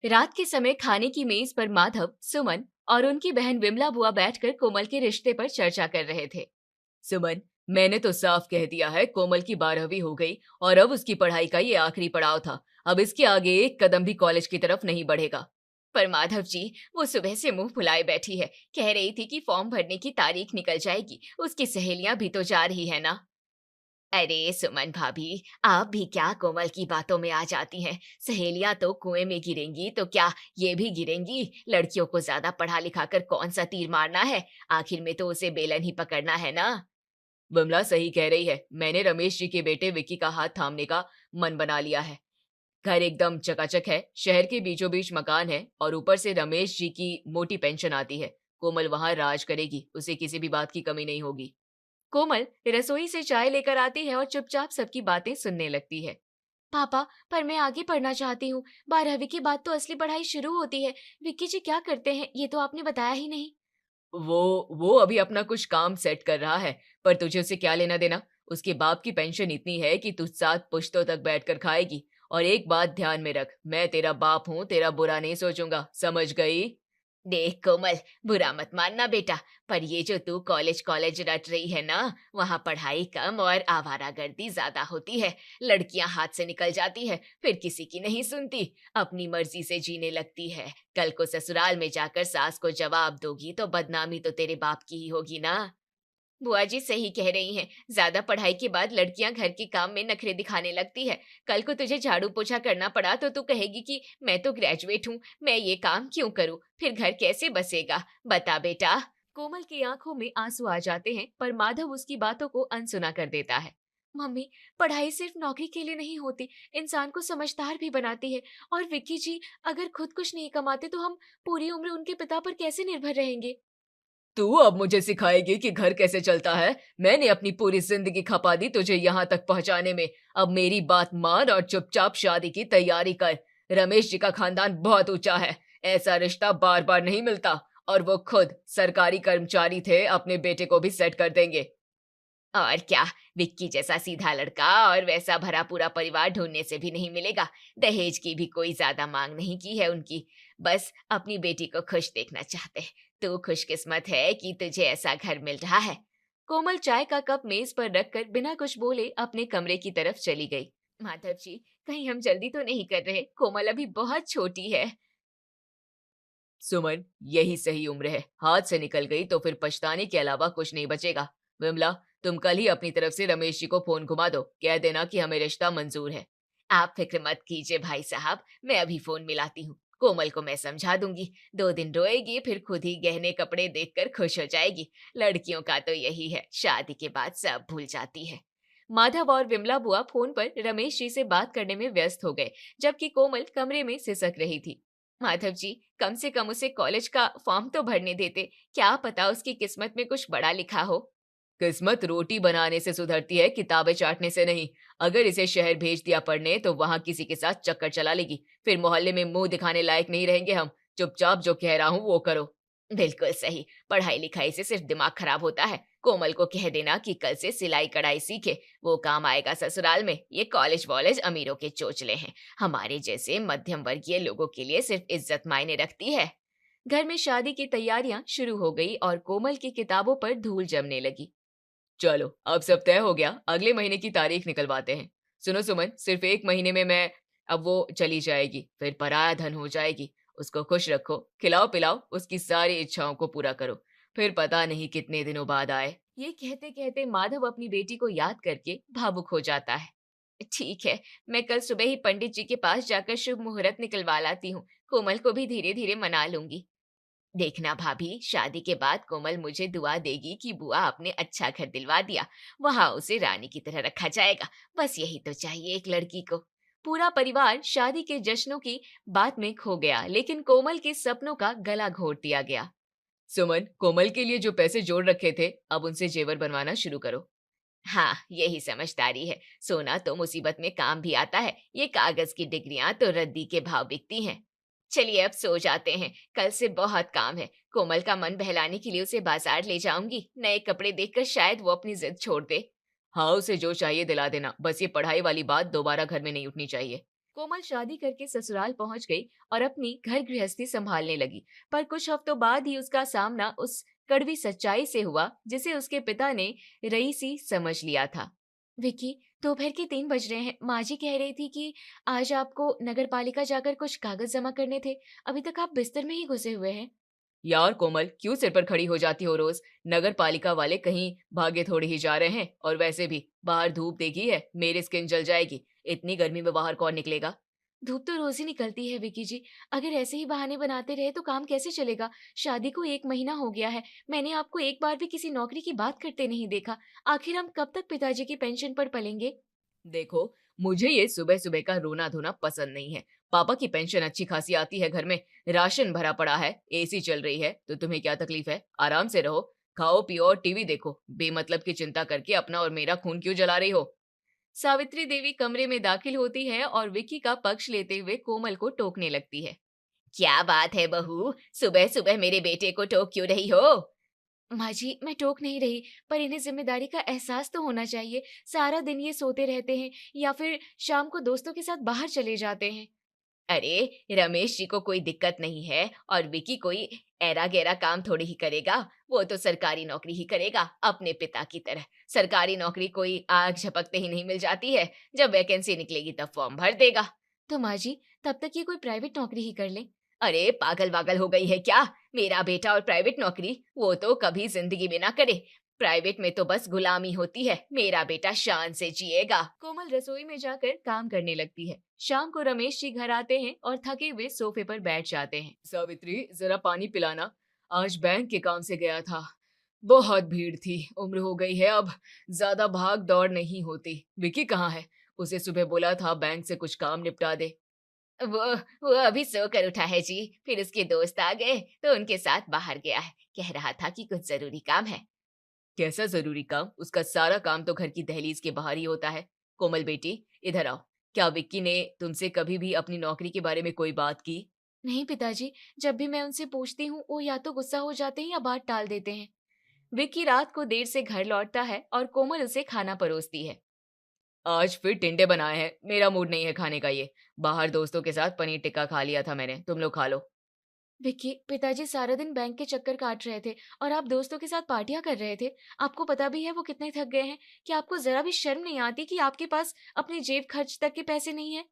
रात के समय खाने की मेज पर माधव, सुमन और उनकी बहन विमला बुआ बैठकर कोमल के रिश्ते पर चर्चा कर रहे थे। सुमन, मैंने तो साफ कह दिया है, कोमल की 12वीं हो गई और अब उसकी पढ़ाई का ये आखिरी पड़ाव था। अब इसके आगे एक कदम भी कॉलेज की तरफ नहीं बढ़ेगा। पर माधव जी, वो सुबह से मुंह फुलाए बैठी है, कह रही थी कि फॉर्म भरने की तारीख निकल जाएगी, उसकी सहेलियां भी तो जा रही है ना। अरे सुमन भाभी, आप भी क्या कोमल की बातों में आ जाती हैं। सहेलियां तो कुएं में गिरेंगी तो क्या ये भी गिरेंगी। लड़कियों को ज्यादा पढ़ा लिखा कर कौन सा तीर मारना है, आखिर में तो उसे बेलन ही पकड़ना है ना। बिमला सही कह रही है। मैंने रमेश जी के बेटे विक्की का हाथ थामने का मन बना लिया है। घर एकदम चकाचक है, शहर के बीचों बीच मकान है और ऊपर से रमेश जी की मोटी पेंशन आती है। कोमल वहां राज करेगी, उसे किसी भी बात की कमी नहीं होगी। कोमल रसोई से चाय लेकर आती है और चुपचाप सबकी बातें सुनने लगती है। पापा, पर मैं आगे पढ़ना चाहती हूँ। 12वीं के बाद तो असली पढ़ाई शुरू होती है। विक्की जी क्या करते हैं, ये तो आपने बताया ही नहीं। वो अभी अपना कुछ काम सेट कर रहा है, पर तुझे उससे क्या लेना देना। उसके बाप की पेंशन इतनी है कि तू 7 पुश्तों तक बैठकर खाएगी। और एक बात ध्यान में रख, मैं तेरा बाप हूँ, तेरा बुरा नहीं सोचूंगा, समझ गई। देख कोमल, बुरा मत मानना बेटा, पर ये जो तू कॉलेज कॉलेज रट रही है ना, वहाँ पढ़ाई कम और आवारागर्दी ज्यादा होती है। लड़कियां हाथ से निकल जाती है, फिर किसी की नहीं सुनती, अपनी मर्जी से जीने लगती है। कल को ससुराल में जाकर सास को जवाब दोगी तो बदनामी तो तेरे बाप की ही होगी ना। बुआ जी सही कह रही हैं, ज्यादा पढ़ाई के बाद लड़कियां घर के काम में नखरे दिखाने लगती है। कल को तुझे झाड़ू पोछा करना पड़ा तो तू कहेगी कि मैं तो ग्रेजुएट हूँ, मैं ये काम क्यों करूँ, फिर घर कैसे बसेगा, बता बेटा। कोमल की आंखों में आंसू आ जाते हैं, पर माधव उसकी बातों को अनसुना कर देता है। मम्मी, पढ़ाई सिर्फ नौकरी के लिए नहीं होती, इंसान को समझदार भी बनाती है। और विक्की जी अगर खुद कुछ नहीं कमाते तो हम पूरी उम्र उनके पिता पर कैसे निर्भर रहेंगे। तू अब मुझे सिखाएगी कि घर कैसे चलता है। मैंने अपनी पूरी जिंदगी खपा दी तुझे यहाँ तक पहुँचाने में। अब मेरी बात मान और चुपचाप शादी की तैयारी कर। रमेश जी का खानदान बहुत ऊंचा है, ऐसा रिश्ता बार बार नहीं मिलता। और वो खुद सरकारी कर्मचारी थे, अपने बेटे को भी सेट कर देंगे। और क्या, विक्की जैसा सीधा लड़का और वैसा भरा पूरा परिवार ढूंढने से भी नहीं मिलेगा। दहेज की भी कोई ज्यादा मांग नहीं की है उनकी, बस अपनी बेटी को खुश देखना चाहते हैं। तू खुशकिस्मत है कि तुझे ऐसा घर मिल रहा है। कोमल चाय का कप मेज पर रखकर बिना कुछ बोले अपने कमरे की तरफ चली गई। माधव जी, कहीं हम जल्दी तो नहीं कर रहे, कोमल अभी बहुत छोटी है। सुमन, यही सही उम्र है, हाथ से निकल गई तो फिर पछताने के अलावा कुछ नहीं बचेगा। विमला, तुम कल ही अपनी तरफ से रमेश जी को फोन घुमा दो, कह देना कि हमें रिश्ता मंजूर है। आप फिक्र मत कीजिए भाई साहब, मैं अभी फोन मिलाती हूँ। कोमल को मैं समझा दूंगी, 2 दिन रोएगी फिर खुद ही गहने कपड़े देखकर खुश हो जाएगी। लड़कियों का तो यही है, शादी के बाद सब भूल जाती है। माधव और विमला बुआ फोन पर रमेश जी से बात करने में व्यस्त हो गए, जबकि कोमल कमरे में सिसक रही थी। माधव जी, कम से कम उसे कॉलेज का फॉर्म तो भरने देते, क्या पता उसकी किस्मत में कुछ बड़ा लिखा हो। किस्मत रोटी बनाने से सुधरती है, किताबें चाटने से नहीं। अगर इसे शहर भेज दिया पढ़ने तो वहां किसी के साथ चक्कर चला लेगी, फिर मोहल्ले में मुंह दिखाने लायक नहीं रहेंगे हम। चुपचाप जो कह रहा हूँ वो करो। बिल्कुल सही, पढ़ाई लिखाई से सिर्फ दिमाग खराब होता है। कोमल को कह देना कि कल से सिलाई कढ़ाई सीखे, वो काम आएगा ससुराल में। ये कॉलेज वॉलेज अमीरों के चोचले हैं, हमारे जैसे मध्यम वर्गीय लोगों के लिए सिर्फ इज्जत मायने रखती है। घर में शादी की तैयारियां शुरू हो गई और कोमल की किताबों पर धूल जमने लगी। चलो, अब सब तय हो गया, अगले महीने की तारीख निकलवाते हैं। सुनो सुमन, सिर्फ 1 महीने में मैं अब वो चली जाएगी, फिर पराया धन हो जाएगी। उसको खुश रखो, खिलाओ पिलाओ, उसकी सारी इच्छाओं को पूरा करो, फिर पता नहीं कितने दिनों बाद आए। ये कहते कहते माधव अपनी बेटी को याद करके भावुक हो जाता है। ठीक है, मैं कल सुबह ही पंडित जी के पास जाकर शुभ मुहूर्त निकलवा लाती हूँ। कोमल को भी धीरे धीरे मना लूंगी। देखना भाभी, शादी के बाद कोमल मुझे दुआ देगी कि बुआ आपने अच्छा घर दिलवा दिया, वहां उसे रानी की तरह रखा जाएगा। बस यही तो चाहिए एक लड़की को। पूरा परिवार शादी के जश्नों की बात में खो गया, लेकिन कोमल के सपनों का गला घोट दिया गया। सुमन, कोमल के लिए जो पैसे जोड़ रखे थे, अब उनसे जेवर बनवाना शुरू करो। हाँ, यही समझदारी है। सोना तो मुसीबत में काम भी आता है, ये कागज की डिग्रियां तो रद्दी के भाव बिकती हैं। चलिए अब सो जाते हैं, कल से बहुत काम है। कोमल का मन बहलाने के लिए उसे बाजार ले जाऊंगी, नए कपड़े देखकर शायद वो अपनी जिद छोड़ दे। हाँ, उसे जो चाहिए दिला देना, बस ये पढ़ाई वाली बात दोबारा घर में नहीं उठनी चाहिए। कोमल शादी करके ससुराल पहुंच गई और अपनी घर गृहस्थी संभालने लगी। पर कुछ हफ्तों बाद ही उसका सामना उस कड़वी सच्चाई से हुआ जिसे उसके पिता ने रईसी समझ लिया था। विकी, दोपहर के 3 बज रहे हैं। माँ जी कह रही थी कि आज आपको नगर पालिका जाकर कुछ कागज जमा करने थे। अभी तक आप बिस्तर में ही घुसे हुए हैं। यार कोमल, क्यों सिर पर खड़ी हो जाती हो रोज? नगर पालिका वाले कहीं भागे थोड़ी ही जा रहे हैं, और वैसे भी बाहर धूप देखी है, मेरी स्किन जल जाएगी। इतनी गर्मी में बाहर कौन निकलेगा? धूप तो रोज ही निकलती है विकी जी। अगर ऐसे ही बहाने बनाते रहे तो काम कैसे चलेगा? शादी को 1 महीना हो गया है। मैंने आपको एक बार भी किसी नौकरी की बात करते नहीं देखा। आखिर हम कब तक पिताजी की पेंशन पर पलेंगे? देखो, मुझे ये सुबह सुबह का रोना धोना पसंद नहीं है। पापा की पेंशन अच्छी खासी आती है घर में, राशन भरा पड़ा है, एसी चल रही है, तो तुम्हें क्या तकलीफ है? आराम से रहो, खाओ पियो और टीवी देखो। बेमतलब की चिंता करके अपना और मेरा खून क्यों जला रही हो? सावित्री देवी कमरे में दाखिल होती है और विक्की का पक्ष लेते हुए कोमल को टोकने लगती है। क्या बात है बहू, सुबह सुबह मेरे बेटे को टोक क्यों रही हो? माँ जी, मैं टोक नहीं रही, पर इन्हें जिम्मेदारी का एहसास तो होना चाहिए। सारा दिन ये सोते रहते हैं या फिर शाम को दोस्तों के साथ बाहर चले जाते हैं। अरे, रमेश जी को कोई दिक्कत नहीं है और विकी कोई ऐरा गैरा काम थोड़ी ही करेगा। वो तो सरकारी नौकरी ही करेगा, अपने पिता की तरह। सरकारी नौकरी कोई आग झपकते ही नहीं मिल जाती है। जब वैकेंसी निकलेगी तब फॉर्म भर देगा। तो माँ जी, तब तक ये कोई प्राइवेट नौकरी ही कर ले। अरे, पागल वागल हो गई है क्या? मेरा बेटा और प्राइवेट नौकरी, वो तो कभी जिंदगी में ना करे। प्राइवेट में तो बस गुलामी होती है, मेरा बेटा शान से जिएगा। कोमल रसोई में जाकर काम करने लगती है। शाम को रमेश जी घर आते हैं और थके हुए सोफे पर बैठ जाते हैं। सावित्री, जरा पानी पिलाना। आज बैंक के काम से गया था, बहुत भीड़ थी। उम्र हो गई है अब, ज्यादा भाग दौड़ नहीं होती। विकी कहाँ है? उसे सुबह बोला था बैंक से कुछ काम निपटा दे। वो वो अभी सोकर उठा है जी। फिर उसके दोस्त आ गए तो उनके साथ बाहर गया है। कह रहा था कि कुछ जरूरी काम है। कैसा जरूरी काम? उसका सारा काम तो घर की दहलीज के बाहर ही होता है। कोमल बेटी, इधर आओ। क्या विक्की ने तुमसे कभी भी अपनी नौकरी के बारे में कोई बात की? नहीं पिताजी, जब भी मैं उनसे पूछती हूँ वो या तो गुस्सा हो जाते हैं या बात टाल देते हैं। विक्की रात को देर से घर लौटता है और कोमल उसे खाना परोसती है। आज फिर टिंडे बनाए हैं, मेरा मूड नहीं है खाने का ये। बाहर दोस्तों के साथ पनीर टिक्का खा लिया था मैंने, तुम लोग खा लो। विक्की, पिताजी सारा दिन बैंक के चक्कर काट रहे थे और आप दोस्तों के साथ पार्टियां कर रहे थे। आपको पता भी है वो कितने थक गए हैं। क्या आपको जरा भी शर्म नहीं आती कि आपके पास अपनी जेब खर्च तक के पैसे नहीं है?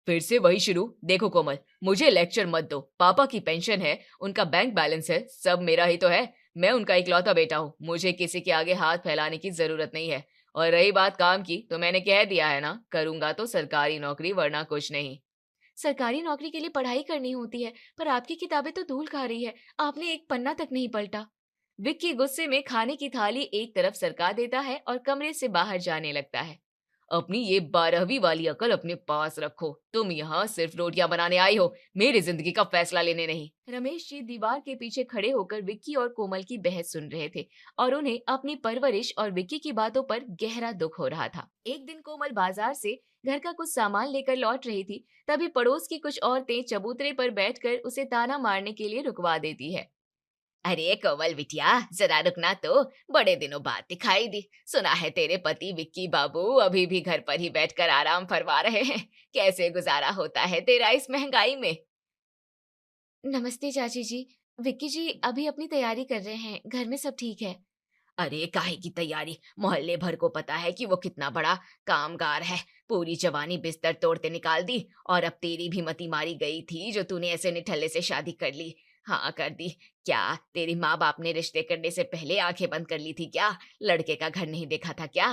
फिर से वही शुरू। देखो कोमल, मुझे लेक्चर मत दो। पापा की पेंशन है, उनका बैंक बैलेंस है, सब मेरा ही तो है। मैं उनका इकलौता बेटा हूँ, मुझे किसी के आगे हाथ फैलाने की जरूरत नहीं है। और रही बात काम की, तो मैंने कह दिया है ना, करूंगा तो सरकारी नौकरी, वरना कुछ नहीं। सरकारी नौकरी के लिए पढ़ाई करनी होती है, पर आपकी किताबें तो धूल खा रही है। आपने एक पन्ना तक नहीं पलटा। विक्की गुस्से में खाने की थाली एक तरफ सरका देता है और कमरे से बाहर जाने लगता है। अपनी ये 12वीं वाली अकल अपने पास रखो। तुम यहाँ सिर्फ रोटियां बनाने आई हो, मेरी जिंदगी का फैसला लेने नहीं। रमेश जी दीवार के पीछे खड़े होकर विक्की और कोमल की बहस सुन रहे थे और उन्हें अपनी परवरिश और विक्की की बातों पर गहरा दुख हो रहा था। एक दिन कोमल बाजार से घर का कुछ सामान लेकर लौट रही थी, तभी पड़ोस की कुछ औरतें चबूतरे पर बैठकर उसे ताना मारने के लिए रुकवा देती है। अरे कोमल बिटिया, जरा रुकना तो, बड़े दिनों बाद दिखाई दी। सुना है तेरे पति विक्की बाबू अभी भी घर पर ही बैठकर आराम फरमा रहे हैं। कैसे गुजारा होता है तेरा इस महंगाई में? नमस्ते चाची जी। विक्की जी अभी अपनी तैयारी कर रहे हैं, घर में सब ठीक है। अरे काहे की तैयारी, मोहल्ले भर को पता है कि वो कितना बड़ा कामगार है। पूरी जवानी बिस्तर तोड़ते निकाल दी, और अब तेरी भी मती मारी गई थी जो तूने ऐसे निठल्ले से शादी कर ली। हाँ कर दी। क्या तेरी माँ बाप ने रिश्ते करने से पहले आंखें बंद कर ली थी क्या? लड़के का घर नहीं देखा था क्या?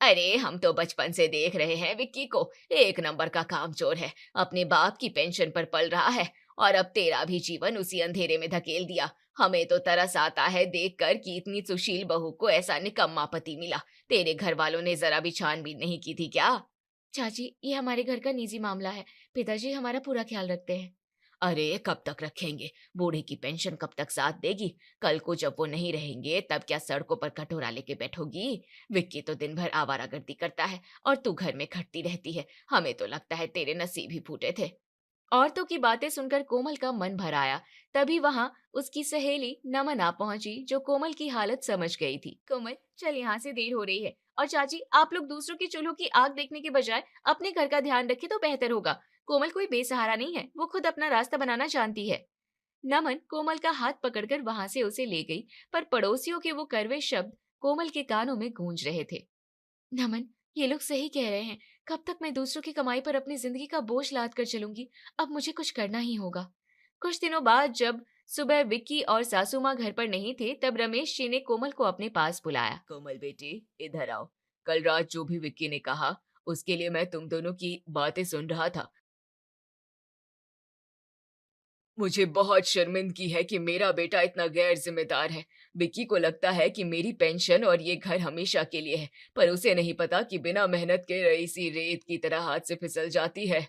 अरे हम तो बचपन से देख रहे हैं विक्की को, एक नंबर का कामचोर है। अपने बाप की पेंशन पर पल रहा है, और अब तेरा भी जीवन उसी अंधेरे में धकेल दिया। हमें तो तरस आता है देखकर कि इतनी सुशील बहू को ऐसा निकम्मा पति मिला। तेरे घर वालों ने जरा भी छानबीन नहीं की थी क्या? चाची, ये हमारे घर का निजी मामला है। पिताजी हमारा पूरा ख्याल रखते हैं। अरे कब तक रखेंगे? बूढ़े की पेंशन कब तक साथ देगी? कल को जब वो नहीं रहेंगे तब क्या सड़कों पर कटोरा लेके बैठोगी? विक्की तो दिन भर आवारागर्दी करता है और तू घर में खटती रहती है। हमें तो लगता है तेरे नसीब ही फूटे थे। औरतों की बातें सुनकर कोमल का मन भर आया। तभी वहां उसकी सहेली नमन आ पहुंची, जो कोमल की हालत समझ गई थी। कोमल, चल यहाँ से, देर हो रही है और चाची, आप लोग दूसरों के चूल्हों की आग देखने के बजाय अपने घर का ध्यान रखें तो बेहतर होगा। कोमल कोई बेसहारा नहीं है, वो खुद अपना रास्ता बनाना जानती है। नमन कोमल का हाथ पकड़कर वहां से उसे ले गई, पर पड़ोसियों के वो कड़वे शब्द कोमल के कानों में गूंज रहे थे। नमन, ये लोग सही कह रहे हैं। कब तक मैं दूसरों की कमाई पर अपनी जिंदगी का बोझ लाद कर चलूंगी? अब मुझे कुछ करना ही होगा। कुछ दिनों बाद जब सुबह विक्की और सासू माँ घर पर नहीं थे, तब रमेश जी ने कोमल को अपने पास बुलाया। कोमल बेटी, इधर आओ। कल रात जो भी विक्की ने कहा, उसके लिए मैं तुम दोनों की बातें सुन रहा था। मुझे बहुत शर्मिंदगी है कि मेरा बेटा इतना गैर जिम्मेदार है। विक्की को लगता है कि मेरी पेंशन और ये घर हमेशा के लिए है, पर उसे नहीं पता कि बिना मेहनत के रईसी रेत की तरह हाथ से फिसल जाती है।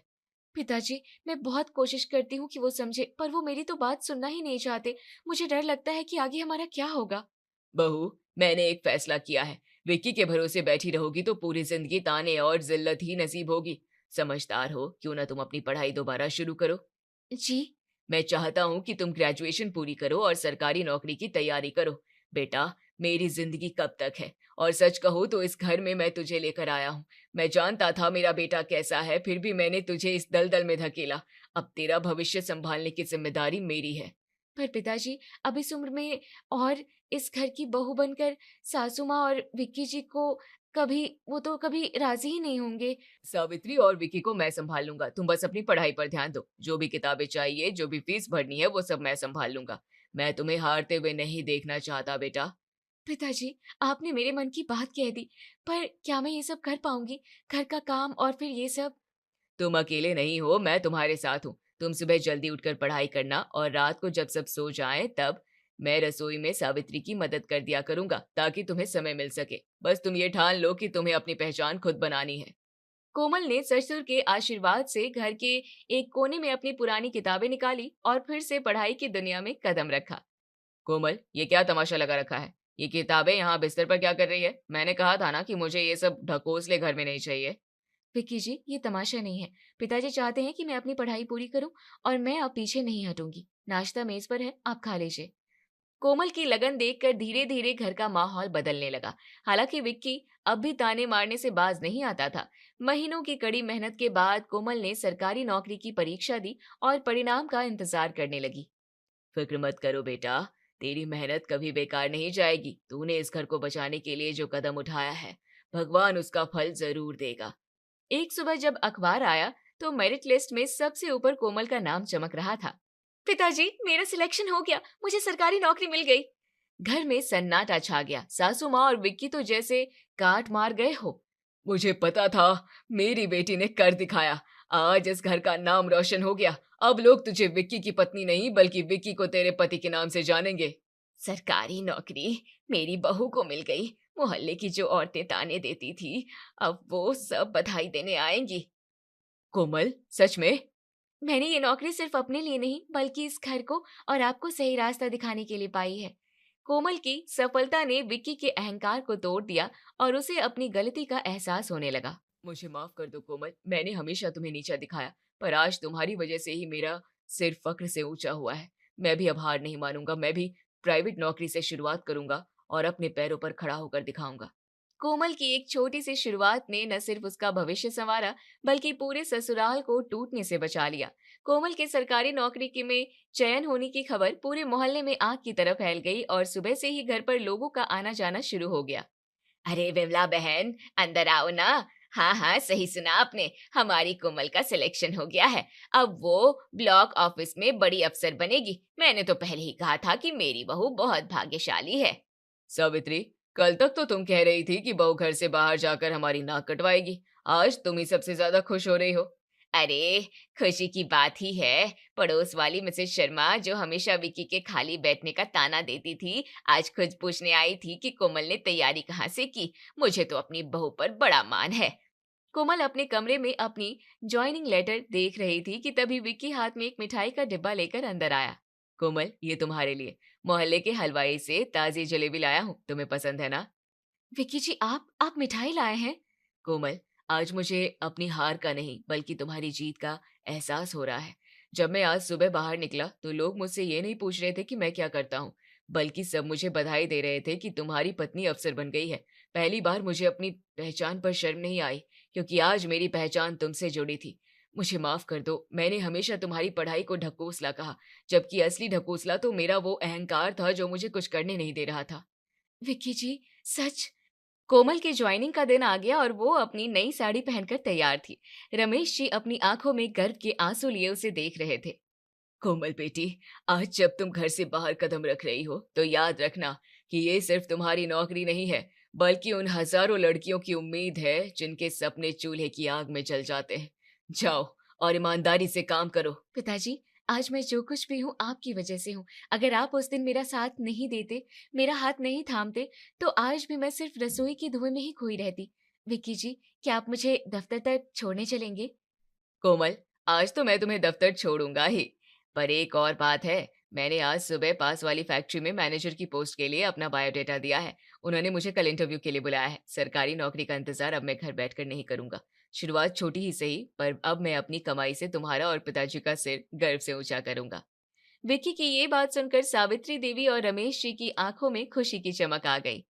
पिताजी, मैं बहुत कोशिश करती हूँ कि वो समझे, पर वो मेरी तो बात सुनना ही नहीं चाहते। मुझे डर लगता है कि आगे हमारा क्या होगा। बहू, मैंने एक फैसला किया है। विक्की के भरोसे बैठी रहोगी तो पूरी जिंदगी ताने और जिल्लत ही नसीब होगी। समझदार हो, क्यों ना तुम अपनी पढ़ाई दोबारा शुरू करो। जी। मैं चाहता हूँ कि तुम ग्रेजुएशन पूरी करो और सरकारी नौकरी की तैयारी करो। बेटा, मेरी जिंदगी कब तक है, और सच कहूँ तो इस घर में मैं तुझे लेकर आया हूँ। मैं जानता था मेरा बेटा कैसा है, फिर भी मैंने तुझे इस दलदल में धकेला। अब तेरा भविष्य संभालने की जिम्मेदारी मेरी है। पर पिताजी, अब इस उम्र में और इस घर की बहू बनकर सासू माँ और विक्की जी को कभी वो तो कभी राजी ही नहीं होंगे। सावित्री और विकी को मैं संभाल लूंगा, तुम बस अपनी पढ़ाई पर ध्यान दो। जो भी किताबें चाहिए, जो भी फीस भरनी है, वो सब मैं संभाल लूंगा। मैं तुम्हें हारते हुए नहीं देखना चाहता बेटा। पिताजी, आपने मेरे मन की बात कह दी, पर क्या मैं ये सब कर पाऊंगी? घर का काम और फिर ये सब। तुम अकेले नहीं हो, मैं तुम्हारे साथ हूँ। तुम सुबह जल्दी उठकर पढ़ाई करना, और रात को जब सब सो जाएं तब मैं रसोई में सावित्री की मदद कर दिया करूंगा, ताकि तुम्हें समय मिल सके। बस तुम ये ठान लो कि तुम्हें अपनी पहचान खुद बनानी है। कोमल ने ससुर के आशीर्वाद से घर के एक कोने में अपनी पुरानी किताबें निकाली और फिर से पढ़ाई की दुनिया में कदम रखा। कोमल, ये क्या तमाशा लगा रखा है? ये किताबें यहाँ बिस्तर पर क्या कर रही है? मैंने कहा था ना कि मुझे ये सब ढकोसले घर में नहीं चाहिए। विक्की जी, ये तमाशा नहीं है। पिताजी चाहते हैं कि मैं अपनी पढ़ाई पूरी करूं, और मैं अब पीछे नहीं हटूंगी। नाश्ता मेज पर है, आप खा लीजिए। कोमल की लगन देखकर धीरे धीरे घर का माहौल बदलने लगा। हालांकि विक्की अब भी ताने मारने से बाज नहीं आता था। महीनों की कड़ी मेहनत के बाद कोमल ने सरकारी नौकरी की परीक्षा दी और परिणाम का इंतजार करने लगी। फिक्र मत करो बेटा, तेरी मेहनत कभी बेकार नहीं जाएगी। तूने इस घर को बचाने के लिए जो कदम उठाया है, भगवान उसका फल जरूर देगा। एक सुबह जब अखबार आया, तो मेरिट लिस्ट में सबसे ऊपर कोमल का नाम चमक रहा था। पिताजी, मेरा सिलेक्शन हो गया, मुझे सरकारी नौकरी मिल गई। घर में सन्नाटा छा गया। सासू माँ और विक्की तो जैसे काट मार गए हो। मुझे पता था, मेरी बेटी ने कर दिखाया। आज इस घर का नाम रोशन हो गया। अब लोग तुझे विक्की की पत्नी नहीं, बल्कि विक्की को तेरे पति के नाम से जानेंगे। सरकारी नौकरी मेरी बहू को मिल गई। मोहल्ले की जो औरतें ताने देती थी, अब वो सब बधाई देने आएंगी। कोमल, सच में? मैंने ये नौकरी सिर्फ अपने लिए नहीं, बल्कि इस घर को और आपको सही रास्ता दिखाने के लिए पाई है। कोमल की सफलता ने विक्की के अहंकार को तोड़ दिया और उसे अपनी गलती का एहसास होने लगा। मुझे माफ कर दो कोमल, मैंने हमेशा तुम्हें नीचा दिखाया, पर आज तुम्हारी वजह से ही मेरा सिर फक्र से ऊंचा हुआ है। मैं भी अब हार नहीं मानूंगा। मैं भी प्राइवेट नौकरी से शुरुआत करूंगा और अपने पैरों पर खड़ा होकर दिखाऊंगा। कोमल की एक छोटी सी शुरुआत ने न सिर्फ उसका भविष्य संवारा, बल्कि पूरे ससुराल को टूटने से बचा लिया। कोमल के सरकारी नौकरी के में चयन होने की खबर पूरे मोहल्ले में आग की तरह फैल गई और सुबह से ही घर पर लोगों का आना जाना शुरू हो गया। अरे विमला बहन, अंदर आओ ना। हाँ हाँ, सही सुना आपने, हमारी कोमल का सिलेक्शन हो गया है। अब वो ब्लॉक ऑफिस में बड़ी अफसर बनेगी। मैंने तो पहले ही कहा था कि मेरी बहू बहुत भाग्यशाली है। सावित्री, कल तक तो तुम कह रही थी कि बहू घर से बाहर जाकर हमारी नाक कटवाएगी। आज तुम ही सबसे ज्यादा खुश हो रही हो। अरे, खुशी की बात ही है। पड़ोस वाली मिसेस शर्मा, जो हमेशा विकी के खाली बैठने का ताना देती थी, आज खुद पूछने आई थी कि कोमल ने तैयारी कहाँ से की। मुझे तो अपनी बहू पर बड़ा मान है। कोमल अपने कमरे में अपनी ज्वाइनिंग लेटर देख रही थी कि तभी विक्की हाथ में एक मिठाई का डिब्बा लेकर अंदर आया। कोमल, ये तुम्हारे लिए मोहल्ले के हलवाई से ताजी जलेबी लाया हूँ, तुम्हें पसंद है ना? विक्की जी, आप मिठाई लाए हैं? कोमल, आज मुझे अपनी हार का नहीं, बल्कि तुम्हारी जीत का एहसास हो रहा है। जब मैं आज सुबह बाहर निकला तो लोग मुझसे ये नहीं पूछ रहे थे कि मैं क्या करता हूँ, बल्कि सब मुझे बधाई दे रहे थे कि तुम्हारी पत्नी अफसर बन गई है। पहली बार मुझे अपनी पहचान पर शर्म नहीं आई, क्योंकि आज मेरी पहचान तुमसे जुड़ी थी। मुझे माफ कर दो, मैंने हमेशा तुम्हारी पढ़ाई को ढकोसला कहा, जबकि असली ढकोसला तो मेरा वो अहंकार था जो मुझे कुछ करने नहीं दे रहा था। विक्की जी, सच? कोमल की ज्वाइनिंग का दिन आ गया और वो अपनी नई साड़ी पहनकर तैयार थी। रमेश जी अपनी आंखों में गर्व के आंसू लिए उसे देख रहे थे। कोमल बेटी, आज जब तुम घर से बाहर कदम रख रही हो, तो याद रखना कि ये सिर्फ तुम्हारी नौकरी नहीं है, बल्कि उन हजारों लड़कियों की उम्मीद है जिनके सपने चूल्हे की आग में जल जाते हैं। जाओ और ईमानदारी से काम करो। पिताजी, आज मैं जो कुछ भी हूँ आपकी वजह से हूँ। अगर आप उस दिन मेरा साथ नहीं देते, मेरा हाथ नहीं थामते, तो आज भी मैं सिर्फ रसोई की धुएं में ही खोई रहती। विक्की जी, क्या आप मुझे दफ्तर तक छोड़ने चलेंगे? कोमल, आज तो मैं तुम्हें दफ्तर छोड़ूंगा ही, पर एक और बात है। मैंने आज सुबह पास वाली फैक्ट्री में मैनेजर की पोस्ट के लिए अपना बायोडेटा दिया है। उन्होंने मुझे कल इंटरव्यू के लिए बुलाया है। सरकारी नौकरी का इंतजार अब मैं घर बैठकर नहीं करूंगा। शुरुआत छोटी ही सही, पर अब मैं अपनी कमाई से तुम्हारा और पिताजी का सिर गर्व से ऊंचा करूंगा। विक्की की ये बात सुनकर सावित्री देवी और रमेश जी की आंखों में खुशी की चमक आ गई।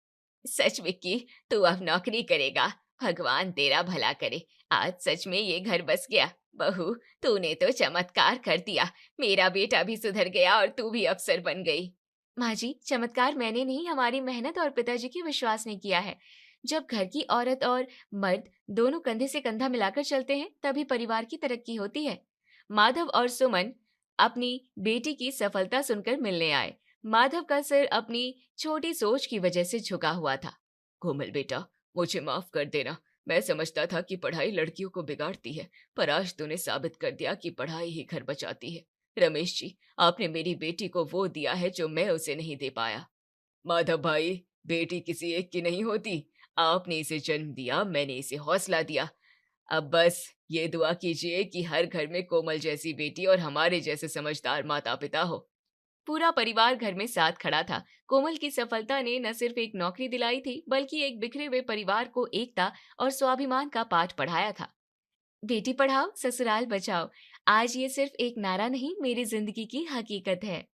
सच विक्की, तू अब नौकरी करेगा। भगवान तेरा भला करे। आज सच में ये घर बस गया। बहू, तूने तो चमत्कार कर दिया। मेरा बेटा भी सुधर गया और तू भी अफसर बन गई। माँ जी, चमत्कार मैंने नहीं, हमारी मेहनत और पिताजी की विश्वास ने किया है। जब घर की औरत और मर्द दोनों कंधे से कंधा मिलाकर चलते हैं, तभी परिवार की तरक्की होती है। माधव और सुमन अपनी बेटी की सफलता सुनकर मिलने आए। माधव का सिर अपनी छोटी सोच की वजह से झुका हुआ था। कोमल बेटा, मुझे माफ कर देना। मैं समझता था कि पढ़ाई लड़कियों को बिगाड़ती है, पर आज तूने साबित कर दिया कि पढ़ाई ही घर बचाती है। रमेश जी, आपने मेरी बेटी को वो दिया है जो मैं उसे नहीं दे पाया। माधव भाई, बेटी किसी एक की नहीं होती। आपने इसे जन्म दिया, मैंने इसे हौसला दिया। अब बस ये दुआ कीजिए कि हर घर में कोमल जैसी बेटी और हमारे जैसे समझदार माता पिता हो। पूरा परिवार घर में साथ खड़ा था। कोमल की सफलता ने न सिर्फ एक नौकरी दिलाई थी, बल्कि एक बिखरे हुए परिवार को एकता और स्वाभिमान का पाठ पढ़ाया था। बेटी पढ़ाओ, ससुराल बचाओ। आज ये सिर्फ एक नारा नहीं, मेरी जिंदगी की हकीकत है।